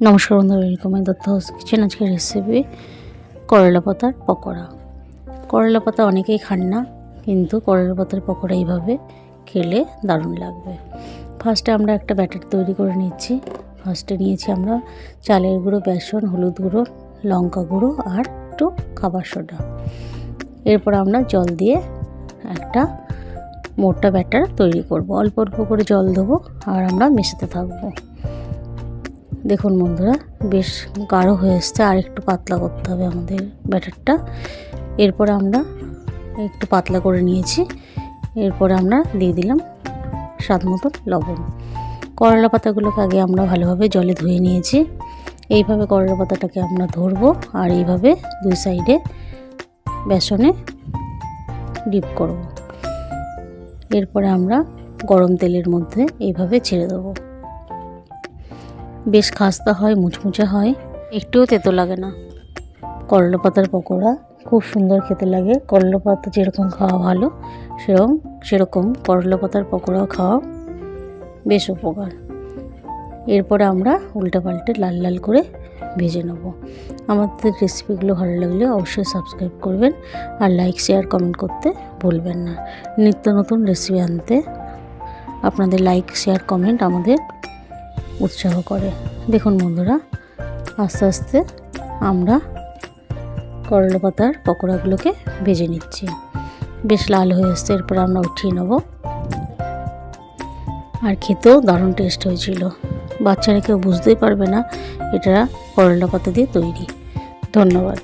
নমস্কার বন্ধুরা, welcome my Dutta house kitchen. আজকের রেসিপি করলা পাতার পকোড়া। করলা পাতা অনেকেই খান না, কিন্তু করলা পাতার পকোড়া এইভাবে খেলে দারুণ লাগবে। ফার্স্টে আমরা একটা ব্যাটার তৈরি করে নিচ্ছি। ফার্স্টে নিয়েছি আমরা চালের গুঁড়ো, বেসন, হলুদ গুঁড়ো, লঙ্কা গুঁড়ো আর একটু খাবার সোডা। এরপর আমরা জল দিয়ে একটা মোটা ব্যাটার তৈরি করব। অল্প অল্প করে জল দেবো আর আমরা মেশাতে থাকবো। দেখুন বন্ধুরা, বেশ গাঢ় হয়ে এসছে, আর একটু পাতলা করতে হবে আমাদের ব্যাটারটা। এরপর আমরা একটু পাতলা করে নিয়েছি। এরপরে আমরা দিয়ে দিলাম স্বাদ মতো লবণ। করলা পাতাগুলোকে আগে আমরা ভালোভাবে জলে ধুয়ে নিয়েছি। এইভাবে করলা পাতাটাকে আমরা ধরবো আর এইভাবে দুই সাইডে বেসনে ডিপ করব। এরপরে আমরা গরম তেলের মধ্যে এইভাবে ছেড়ে দেবো। বেশ খাস্তা হয়, মুচমুচে হয়, একটুও তেতো লাগে না। করলা পাতার পকোড়া খুব সুন্দর খেতে লাগে। করলা পাতা যেরকম খাওয়া ভালো, সেরকম করলা পাতার পকোড়াও খাওয়া বেশ উপকার। এরপরে আমরা উল্টে পাল্টে লাল লাল করে ভেজে নেব। আমাদের রেসিপিগুলো ভালো লাগলে অবশ্যই সাবস্ক্রাইব করবেন আর লাইক, শেয়ার, কমেন্ট করতে ভুলবেন না। নিত্য নতুন রেসিপি আনতে আপনাদের লাইক, শেয়ার, কমেন্ট আমাদের উৎসাহ করে। দেখুন বন্ধুরা, আস্তে আস্তে আমরা করলা পাতার পকোড়াগুলোকে ভেজে নিচ্ছি। বেশ লাল হয়ে আসছে। এরপর আমরা উঠিয়ে নেব। আর খেতেও দারুণ টেস্ট হয়েছিল। বাচ্চারা কেউ বুঝতেই পারবে না এটা করলা পাতা দিয়ে তৈরি। ধন্যবাদ।